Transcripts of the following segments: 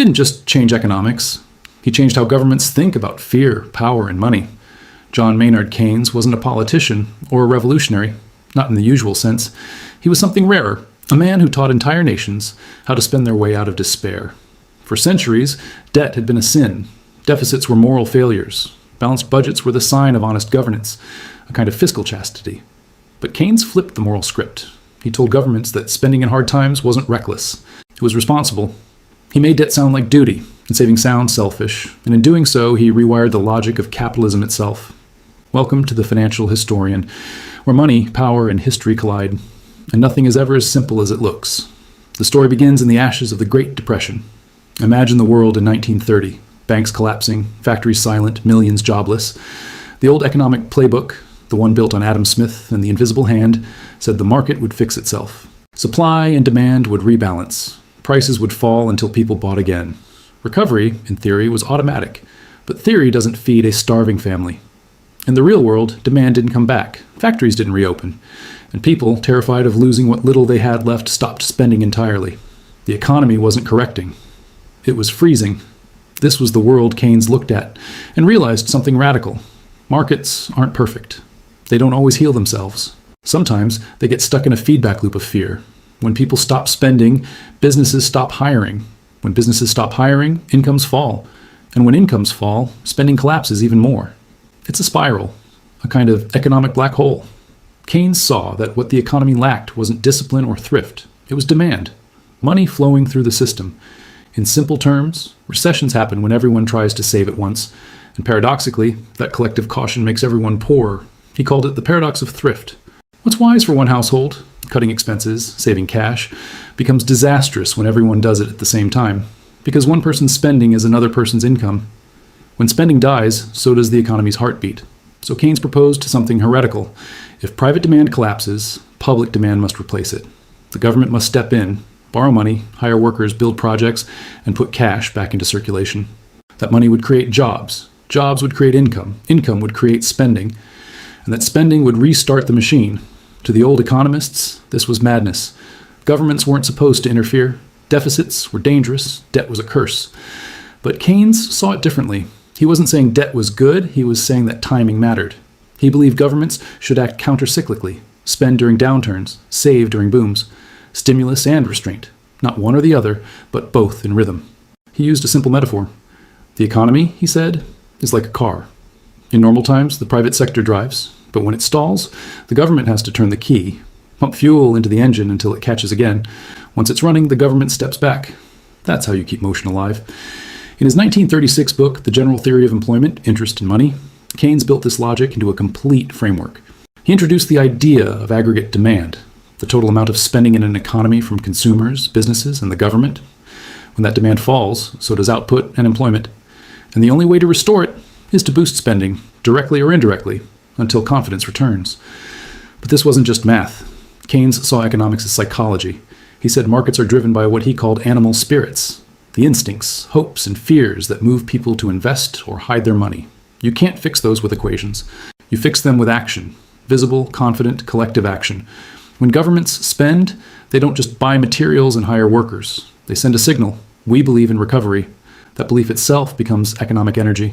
didn't just change economics. He changed how governments think about fear, power, and money. John Maynard Keynes wasn't a politician or a revolutionary, not in the usual sense. He was something rarer, a man who taught entire nations how to spend their way out of despair. For centuries, debt had been a sin. Deficits were moral failures. Balanced budgets were the sign of honest governance, a kind of fiscal chastity. But Keynes flipped the moral script. He told governments that spending in hard times wasn't reckless. It was responsible. He made debt sound like duty, and saving sound selfish, and in doing so, he rewired the logic of capitalism itself. Welcome to the financial historian, where money, power, and history collide, and nothing is ever as simple as it looks. The story begins in the ashes of the Great Depression. Imagine the world in 1930, banks collapsing, factories silent, millions jobless. The old economic playbook, the one built on Adam Smith and the invisible hand, said the market would fix itself. Supply and demand would rebalance. Prices would fall until people bought again. Recovery, in theory, was automatic, but theory doesn't feed a starving family. In the real world, demand didn't come back, factories didn't reopen, and people, terrified of losing what little they had left, stopped spending entirely. The economy wasn't correcting. It was freezing. This was the world Keynes looked at and realized something radical. Markets aren't perfect. They don't always heal themselves. Sometimes they get stuck in a feedback loop of fear. When people stop spending, businesses stop hiring. When businesses stop hiring, incomes fall. And when incomes fall, spending collapses even more. It's a spiral, a kind of economic black hole. Keynes saw that what the economy lacked wasn't discipline or thrift. It was demand, money flowing through the system. In simple terms, recessions happen when everyone tries to save at once, and paradoxically, that collective caution makes everyone poorer. He called it the paradox of thrift. What's wise for one household, cutting expenses, saving cash, becomes disastrous when everyone does it at the same time, because one person's spending is another person's income. When spending dies, so does the economy's heartbeat. So Keynes proposed something heretical. If private demand collapses, public demand must replace it. The government must step in, borrow money, hire workers, build projects, and put cash back into circulation. That money would create jobs. Jobs would create income. Income would create spending. And that spending would restart the machine. To the old economists, this was madness. Governments weren't supposed to interfere. Deficits were dangerous. Debt was a curse. But Keynes saw it differently. He wasn't saying debt was good, he was saying that timing mattered. He believed governments should act countercyclically, spend during downturns, save during booms, stimulus and restraint, not one or the other, but both in rhythm. He used a simple metaphor. The economy, he said, is like a car. In normal times, the private sector drives, but when it stalls, the government has to turn the key, pump fuel into the engine until it catches again. Once it's running, the government steps back. That's how you keep motion alive. In his 1936 book, The General Theory of Employment, Interest and Money, Keynes built this logic into a complete framework. He introduced the idea of aggregate demand, the total amount of spending in an economy from consumers, businesses, and the government. When that demand falls, so does output and employment. And the only way to restore it is to boost spending, directly or indirectly, until confidence returns. But this wasn't just math. Keynes saw economics as psychology. He said markets are driven by what he called animal spirits, the instincts, hopes, and fears that move people to invest or hide their money. You can't fix those with equations. You fix them with action, visible, confident, collective action. When governments spend, they don't just buy materials and hire workers. They send a signal. We believe in recovery. That belief itself becomes economic energy.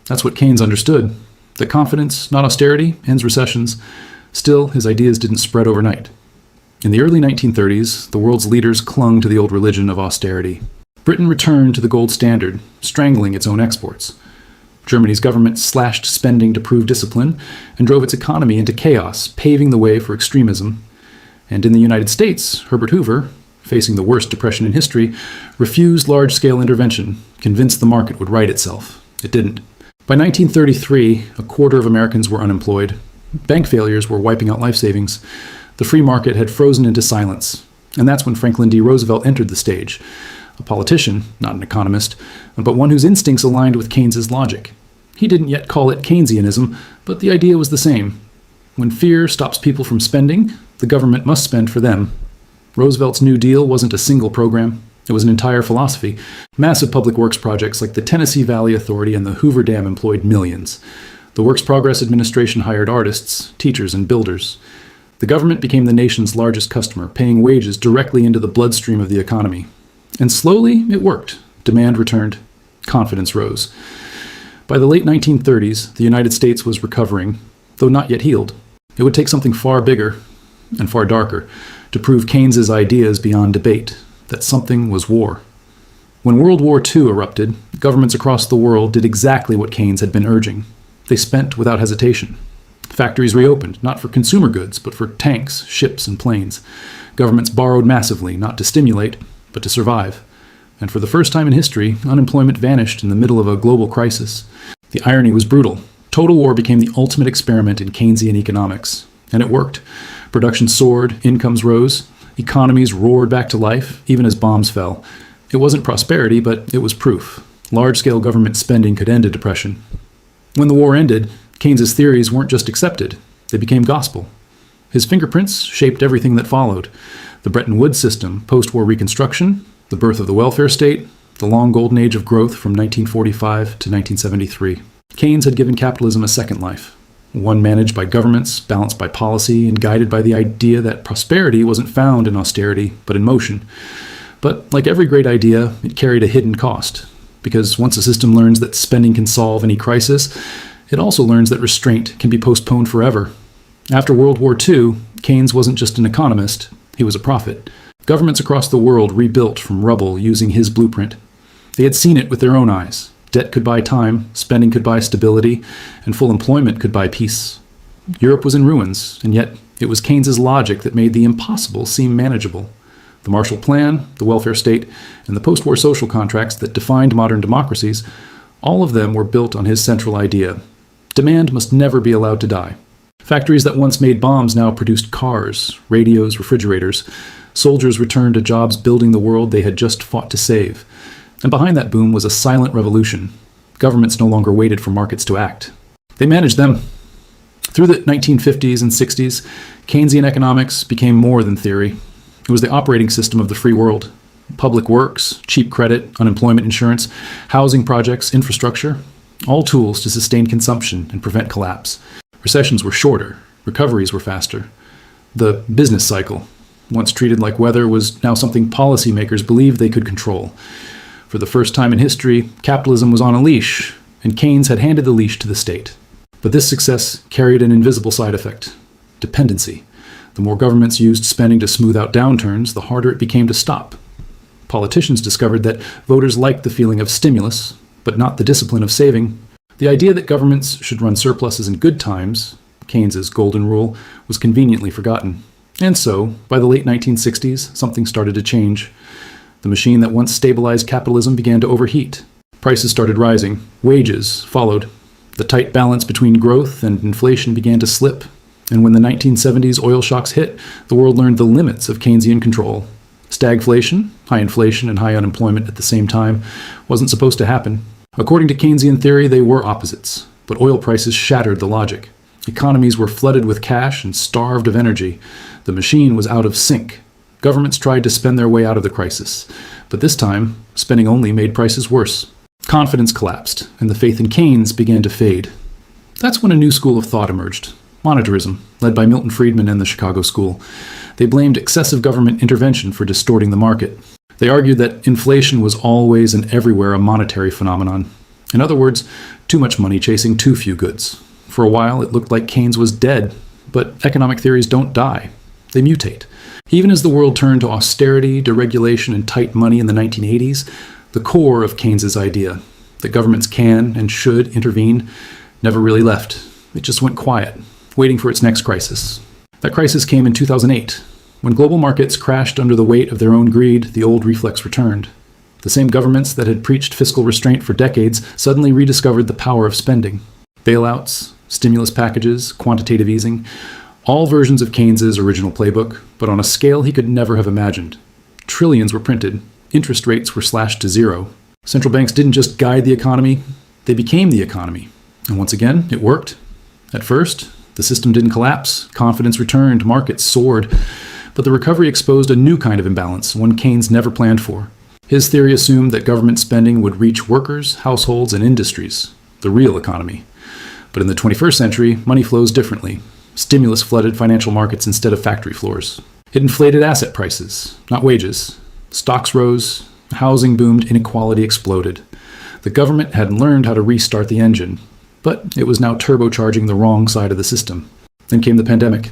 That's what Keynes understood. That confidence, not austerity, ends recessions. Still, his ideas didn't spread overnight. In the early 1930s, the world's leaders clung to the old religion of austerity. Britain returned to the gold standard, strangling its own exports. Germany's government slashed spending to prove discipline and drove its economy into chaos, paving the way for extremism. And in the United States, Herbert Hoover, facing the worst depression in history, refused large-scale intervention, convinced the market would right itself. It didn't. By 1933, a quarter of Americans were unemployed. Bank failures were wiping out life savings. The free market had frozen into silence. And that's when Franklin D. Roosevelt entered the stage. A politician, not an economist, but one whose instincts aligned with Keynes's logic. He didn't yet call it Keynesianism, but the idea was the same. When fear stops people from spending, the government must spend for them. Roosevelt's New Deal wasn't a single program. It was an entire philosophy. Massive public works projects like the Tennessee Valley Authority and the Hoover Dam employed millions. The Works Progress Administration hired artists, teachers, and builders. The government became the nation's largest customer, paying wages directly into the bloodstream of the economy. And slowly, it worked. Demand returned. Confidence rose. By the late 1930s, the United States was recovering, though not yet healed. It would take something far bigger and far darker to prove Keynes's ideas beyond debate, that something was war. When World War II erupted, governments across the world did exactly what Keynes had been urging. They spent without hesitation. Factories reopened, not for consumer goods, but for tanks, ships, and planes. Governments borrowed massively, not to stimulate, but to survive. And for the first time in history, unemployment vanished in the middle of a global crisis. The irony was brutal. Total war became the ultimate experiment in Keynesian economics. And it worked. Production soared, incomes rose, economies roared back to life, even as bombs fell. It wasn't prosperity, but it was proof. Large-scale government spending could end a depression. When the war ended, Keynes's theories weren't just accepted, they became gospel. His fingerprints shaped everything that followed. The Bretton Woods system, post-war reconstruction, the birth of the welfare state, the long golden age of growth from 1945 to 1973. Keynes had given capitalism a second life, one managed by governments, balanced by policy, and guided by the idea that prosperity wasn't found in austerity, but in motion. But like every great idea, it carried a hidden cost, because once a system learns that spending can solve any crisis, it also learns that restraint can be postponed forever. After World War II, Keynes wasn't just an economist, he was a prophet. Governments across the world rebuilt from rubble using his blueprint. They had seen it with their own eyes. Debt could buy time, spending could buy stability, and full employment could buy peace. Europe was in ruins, and yet it was Keynes's logic that made the impossible seem manageable. The Marshall Plan, the welfare state, and the post-war social contracts that defined modern democracies, all of them were built on his central idea. Demand must never be allowed to die. Factories that once made bombs now produced cars, radios, refrigerators. Soldiers returned to jobs building the world they had just fought to save. And behind that boom was a silent revolution. Governments no longer waited for markets to act. They managed them. Through the 1950s and 60s, Keynesian economics became more than theory. It was the operating system of the free world. Public works, cheap credit, unemployment insurance, housing projects, infrastructure, all tools to sustain consumption and prevent collapse. Recessions were shorter, recoveries were faster. The business cycle, once treated like weather, was now something policymakers believed they could control. For the first time in history, capitalism was on a leash, and Keynes had handed the leash to the state. But this success carried an invisible side effect: dependency. The more governments used spending to smooth out downturns, the harder it became to stop. Politicians discovered that voters liked the feeling of stimulus, but not the discipline of saving. The idea that governments should run surpluses in good times, Keynes's golden rule, was conveniently forgotten. And so, by the late 1960s, something started to change. The machine that once stabilized capitalism began to overheat. Prices started rising. Wages followed. The tight balance between growth and inflation began to slip. And when the 1970s oil shocks hit, the world learned the limits of Keynesian control. Stagflation, high inflation and high unemployment at the same time, wasn't supposed to happen. According to Keynesian theory, they were opposites, but oil prices shattered the logic. Economies were flooded with cash and starved of energy. The machine was out of sync. Governments tried to spend their way out of the crisis, but this time, spending only made prices worse. Confidence collapsed, and the faith in Keynes began to fade. That's when a new school of thought emerged. Monetarism, led by Milton Friedman and the Chicago School. They blamed excessive government intervention for distorting the market. They argued that inflation was always and everywhere a monetary phenomenon. In other words, too much money chasing too few goods. For a while, it looked like Keynes was dead, but economic theories don't die. They mutate. Even as the world turned to austerity, deregulation, and tight money in the 1980s, the core of Keynes's idea, that governments can and should intervene, never really left. It just went quiet, waiting for its next crisis. That crisis came in 2008. When global markets crashed under the weight of their own greed, the old reflex returned. The same governments that had preached fiscal restraint for decades suddenly rediscovered the power of spending. Bailouts, stimulus packages, quantitative easing, all versions of Keynes's original playbook, but on a scale he could never have imagined. Trillions were printed. Interest rates were slashed to zero. Central banks didn't just guide the economy, they became the economy. And once again, it worked. At first, the system didn't collapse, confidence returned, markets soared. But the recovery exposed a new kind of imbalance, one Keynes never planned for. His theory assumed that government spending would reach workers, households, and industries, the real economy. But in the 21st century, money flows differently. Stimulus flooded financial markets instead of factory floors. It inflated asset prices, not wages. Stocks rose, Housing boomed, inequality exploded. The government had learned how to restart the engine, but it was now turbocharging the wrong side of the system. Then came the pandemic,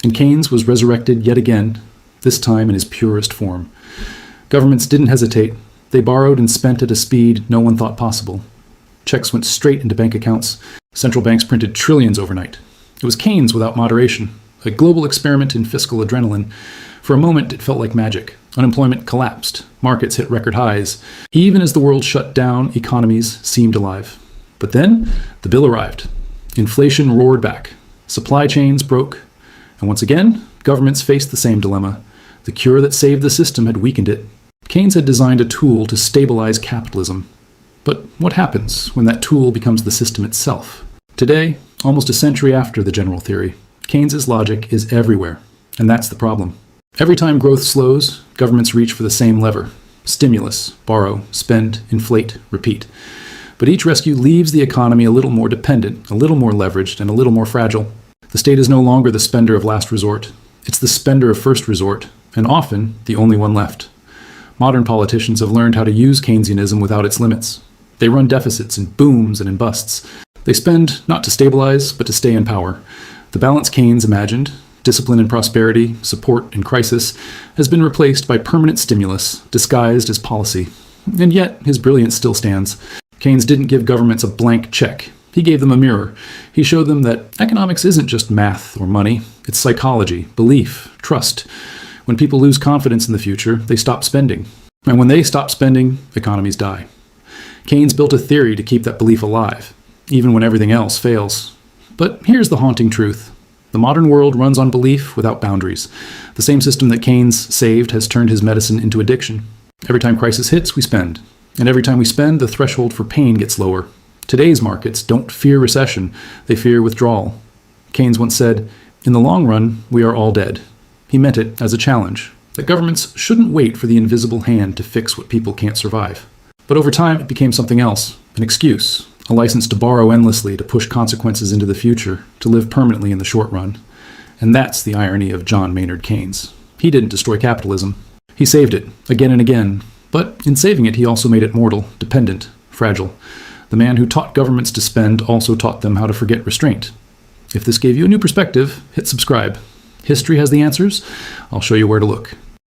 and Keynes was resurrected yet again, this time in his purest form. Governments didn't hesitate. They borrowed and spent at a speed no one thought possible. Checks went straight into bank accounts. Central banks printed trillions overnight. It was Keynes without moderation, a global experiment in fiscal adrenaline. For a moment, it felt like magic. Unemployment collapsed. Markets hit record highs. Even as the world shut down, economies seemed alive. But then, the bill arrived. Inflation roared back. Supply chains broke. And once again, governments faced the same dilemma. The cure that saved the system had weakened it. Keynes had designed a tool to stabilize capitalism. But what happens when that tool becomes the system itself? Today, almost a century after the general theory, Keynes's logic is everywhere. And that's the problem. Every time growth slows, governments reach for the same lever. Stimulus, borrow, spend, inflate, repeat. But each rescue leaves the economy a little more dependent, a little more leveraged, and a little more fragile. The state is no longer the spender of last resort. It's the spender of first resort, and often the only one left. Modern politicians have learned how to use Keynesianism without its limits. They run deficits in booms and in busts. They spend not to stabilize, but to stay in power. The balance Keynes imagined, discipline and prosperity, support in crisis, has been replaced by permanent stimulus, disguised as policy. And yet, his brilliance still stands. Keynes didn't give governments a blank check. He gave them a mirror. He showed them that economics isn't just math or money. It's psychology, belief, trust. When people lose confidence in the future, they stop spending. And when they stop spending, economies die. Keynes built a theory to keep that belief alive, even when everything else fails. But here's the haunting truth. The modern world runs on belief without boundaries. The same system that Keynes saved has turned his medicine into addiction. Every time crisis hits, we spend. And every time we spend, the threshold for pain gets lower. Today's markets don't fear recession, they fear withdrawal. Keynes once said, "In the long run, we are all dead." He meant it as a challenge, that governments shouldn't wait for the invisible hand to fix what people can't survive. But over time, it became something else, an excuse, a license to borrow endlessly, to push consequences into the future, to live permanently in the short run. And that's the irony of John Maynard Keynes. He didn't destroy capitalism. He saved it, again and again. But in saving it, he also made it mortal, dependent, fragile. The man who taught governments to spend also taught them how to forget restraint. If this gave you a new perspective, hit subscribe. History has the answers. I'll show you where to look.